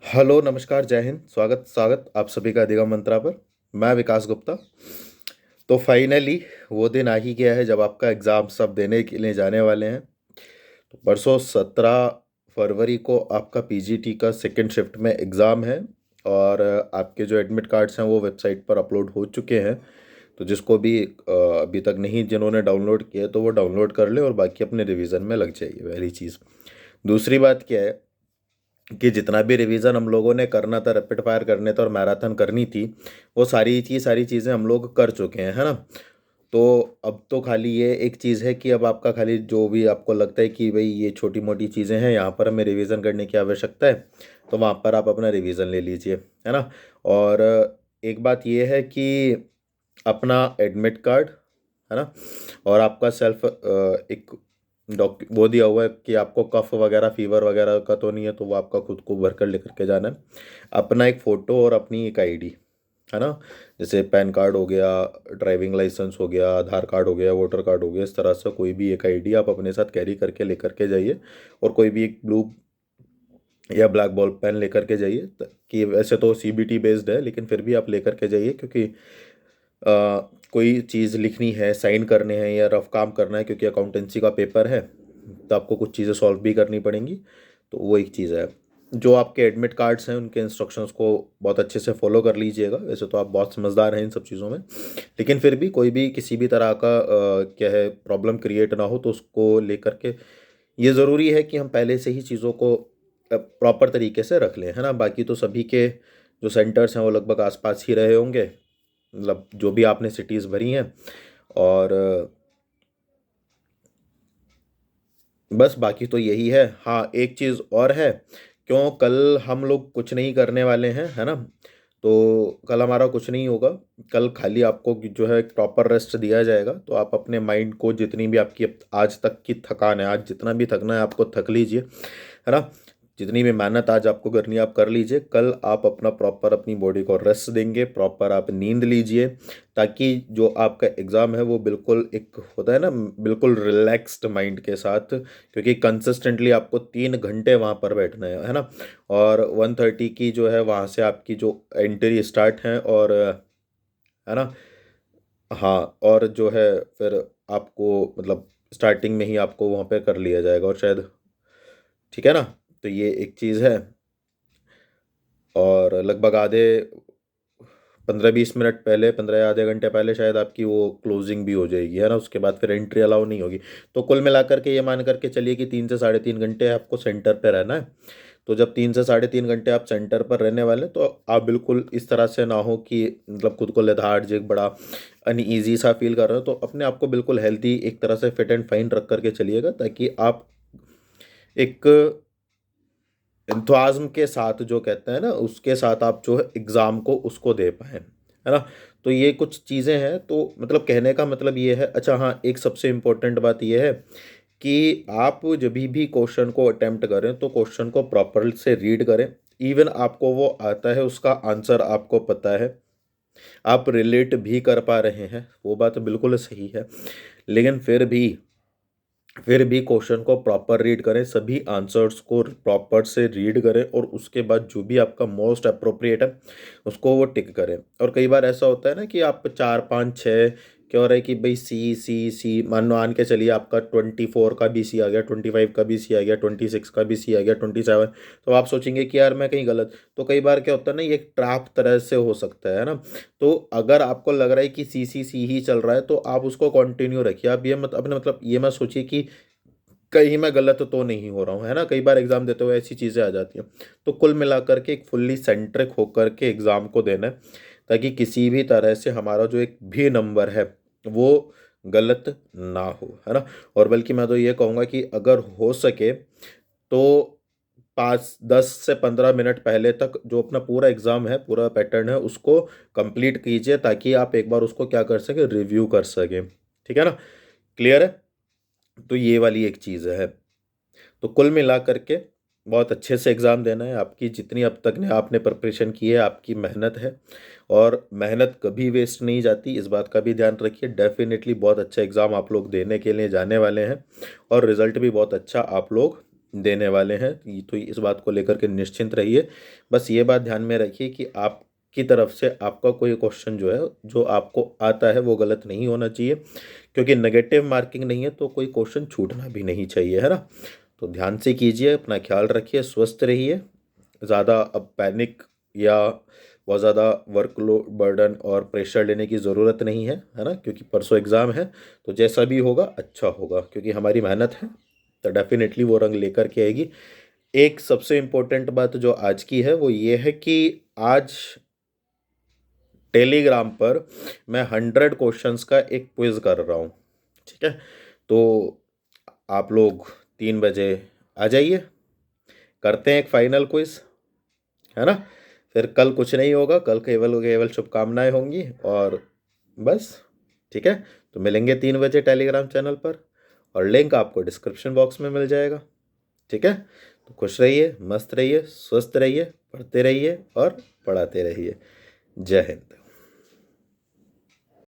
Hello, नमस्कार, जय हिंद। स्वागत स्वागत आप सभी का दिगम मंत्रा पर। मैं विकास गुप्ता। तो फाइनली वो दिन आ ही गया है जब आपका एग्ज़ाम सब देने के लिए जाने वाले हैं। तो परसों 17 फरवरी को आपका पीजीटी का सेकंड शिफ्ट में एग्ज़ाम है। और आपके जो एडमिट कार्ड्स हैं वो वेबसाइट पर अपलोड हो चुके हैं। तो जिसको भी अभी तक नहीं जिन्होंने डाउनलोड किए तो वो डाउनलोड कर ले और बाकी अपने रिवीजन में लग जाइए। पहली चीज़। दूसरी बात क्या है कि जितना भी रिवीजन हम लोगों ने करना था, रैपिड फायर करने थे और मैराथन करनी थी, वो सारी चीज़ें हम लोग कर चुके हैं, है ना। तो अब तो खाली ये एक चीज़ है कि अब आपका खाली जो भी आपको लगता है कि भाई ये छोटी मोटी चीज़ें हैं, यहाँ पर हमें रिवीजन करने की आवश्यकता है, तो वहाँ पर आप अपना रिवीजन ले लीजिए, है ना। और एक बात ये है कि अपना एडमिट कार्ड, है ना, और आपका सेल्फ एक वो दिया हुआ है कि आपको कफ वगैरह फीवर वगैरह का तो नहीं है, तो वो आपका खुद को भर कर लेकर के जाना है। अपना एक फ़ोटो और अपनी एक आईडी, है ना। जैसे पैन कार्ड हो गया, ड्राइविंग लाइसेंस हो गया, आधार कार्ड हो गया, वोटर कार्ड हो गया, इस तरह से कोई भी एक आईडी आप अपने साथ कैरी करके लेकर के जाइए। और कोई भी एक ब्लू या ब्लैक बॉल पेन लेकर के जाइए, कि वैसे तो सीबीटी बेस्ड है लेकिन फिर भी आप लेकर के जाइए, क्योंकि कोई चीज़ लिखनी है, साइन करने हैं या रफ काम करना है, क्योंकि अकाउंटेंसी का पेपर है तो आपको कुछ चीज़ें सॉल्व भी करनी पड़ेंगी। तो वो एक चीज़ है। जो आपके एडमिट कार्ड्स हैं उनके इंस्ट्रक्शंस को बहुत अच्छे से फॉलो कर लीजिएगा। वैसे तो आप बहुत समझदार हैं इन सब चीज़ों में, लेकिन फिर भी कोई भी किसी भी तरह का क्या है प्रॉब्लम क्रिएट ना हो, तो उसको लेकर के ये ज़रूरी है कि हम पहले से ही चीज़ों को प्रॉपर तरीके से रख लें, है ना। बाकी तो सभी के जो सेंटर्स हैं वो लगभग आसपास ही रहे होंगे, मतलब जो भी आपने सिटीज़ भरी हैं। और बस बाकी तो यही है। हाँ, एक चीज़ और है। क्यों कल हम लोग कुछ नहीं करने वाले हैं, है ना। तो कल हमारा कुछ नहीं होगा। कल खाली आपको जो है प्रॉपर रेस्ट दिया जाएगा, तो आप अपने माइंड को जितनी भी आपकी आज तक की थकान है, आज जितना भी थकना है आपको थक लीजिए, है ना। जितनी भी मेहनत आज आपको करनी है आप कर लीजिए। कल आप अपना प्रॉपर अपनी बॉडी को रेस्ट देंगे, प्रॉपर आप नींद लीजिए, ताकि जो आपका एग्ज़ाम है वो बिल्कुल एक होता है ना, बिल्कुल रिलैक्स्ड माइंड के साथ, क्योंकि कंसिस्टेंटली आपको 3 घंटे वहाँ पर बैठना है ना। और 1:30 की जो है वहाँ से आपकी जो एंट्री स्टार्ट है, और है ना। हाँ, और जो है फिर आपको मतलब स्टार्टिंग में ही आपको वहाँ पे कर लिया जाएगा, और शायद ठीक है ना। तो ये एक चीज़ है। और लगभग आधे 15-20 मिनट पहले, 15 या आधे घंटे पहले शायद आपकी वो क्लोजिंग भी हो जाएगी, है ना। उसके बाद फिर एंट्री अलाउ नहीं होगी। तो कुल मिलाकर के ये मान करके चलिए कि 3 से 3.5 घंटे आपको सेंटर पे रहना है। तो जब 3 से 3.5 घंटे आप सेंटर पर रहने वाले हैं, तो आप बिल्कुल इस तरह से ना हो कि मतलब खुद को लेथार्जिक बड़ा अनईजी सा फील कर रहे हो। तो अपने आप को बिल्कुल हेल्दी एक तरह से फिट एंड फाइन रख करके चलिएगा, ताकि आप एक एंथुआज़्म के साथ, जो कहते हैं ना, उसके साथ आप जो है एग्ज़ाम को उसको दे पाएँ, है ना। तो ये कुछ चीज़ें हैं। तो मतलब कहने का मतलब ये है। अच्छा हाँ, एक सबसे इम्पोर्टेंट बात ये है कि आप जब भी क्वेश्चन को अटेम्प्ट करें तो क्वेश्चन को प्रॉपर से रीड करें। इवन आपको वो आता है, उसका आंसर आपको पता है, आप रिलेट भी कर पा रहे हैं, वो बात बिल्कुल सही है। लेकिन फिर भी क्वेश्चन को प्रॉपर रीड करें, सभी आंसर्स को प्रॉपर से रीड करें, और उसके बाद जो भी आपका मोस्ट अप्रोप्रिएट है उसको वो टिक करें। और कई बार ऐसा होता है ना कि आप 4 5 6 क्या हो रहा है कि भाई सी सी सी मान के चलिए आपका 24 का भी सी आ गया, 25 का भी सी आ गया, 26 का भी सी आ गया, 27। तो आप सोचेंगे कि यार मैं कहीं गलत। तो कई बार क्या होता है ना, ये एक ट्रैप तरह से हो सकता है ना। तो अगर आपको लग रहा है कि सी ही चल रहा है, तो आप उसको कंटिन्यू रखिए। आप ये मत अपने मतलब ये मत सोचिए कि कहीं मैं गलत तो नहीं हो रहा हूँ, है ना। कई बार एग्ज़ाम देते हुए ऐसी चीज़ें आ जाती हैं। तो कुल मिलाकर के एक फुल्ली सेंट्रिक होकर के एग्ज़ाम को देना है, ताकि किसी भी तरह से हमारा जो एक भी नंबर है वो गलत ना हो, है ना। और बल्कि मैं तो ये कहूँगा कि अगर हो सके तो 5 10 से 15 मिनट पहले तक जो अपना पूरा एग्ज़ाम है, पूरा पैटर्न है, उसको कंप्लीट कीजिए, ताकि आप एक बार उसको क्या कर सकें, रिव्यू कर सकें। ठीक है ना। क्लियर है। तो ये वाली एक चीज़ है। तो कुल मिला करके बहुत अच्छे से एग्ज़ाम देना है। आपकी जितनी अब तक ने आपने प्रिपरेशन की है, आपकी मेहनत है, और मेहनत कभी वेस्ट नहीं जाती, इस बात का भी ध्यान रखिए। डेफिनेटली बहुत अच्छा एग्ज़ाम आप लोग देने के लिए जाने वाले हैं, और रिज़ल्ट भी बहुत अच्छा आप लोग देने वाले हैं, तो इस बात को लेकर के निश्चिंत रहिए। बस ये बात ध्यान में रखिए कि आपकी तरफ से आपका कोई क्वेश्चन जो है, जो आपको आता है, वो गलत नहीं होना चाहिए, क्योंकि नेगेटिव मार्किंग नहीं है तो कोई क्वेश्चन छूटना भी नहीं चाहिए, है ना। तो ध्यान से कीजिए, अपना ख्याल रखिए, स्वस्थ रहिए। ज़्यादा अब पैनिक या बहुत ज़्यादा वर्कलोड बर्डन और प्रेशर लेने की ज़रूरत नहीं है ना, क्योंकि परसों एग्ज़ाम है। तो जैसा भी होगा अच्छा होगा, क्योंकि हमारी मेहनत है तो डेफिनेटली वो रंग लेकर के आएगी। एक सबसे इम्पोर्टेंट बात जो आज की है वो ये है कि आज टेलीग्राम पर मैं 100 क्वेश्चंस का एक क्विज कर रहा हूँ, ठीक है। तो आप लोग 3 बजे आ जाइए, करते हैं एक फाइनल क्विज, है ना। फिर कल कुछ नहीं होगा, कल केवल केवल शुभकामनाएं होंगी और बस, ठीक है। तो मिलेंगे 3 बजे टेलीग्राम चैनल पर, और लिंक आपको डिस्क्रिप्शन बॉक्स में मिल जाएगा, ठीक है। तो खुश रहिए, मस्त रहिए, स्वस्थ रहिए, पढ़ते रहिए और पढ़ाते रहिए। जय हिंद।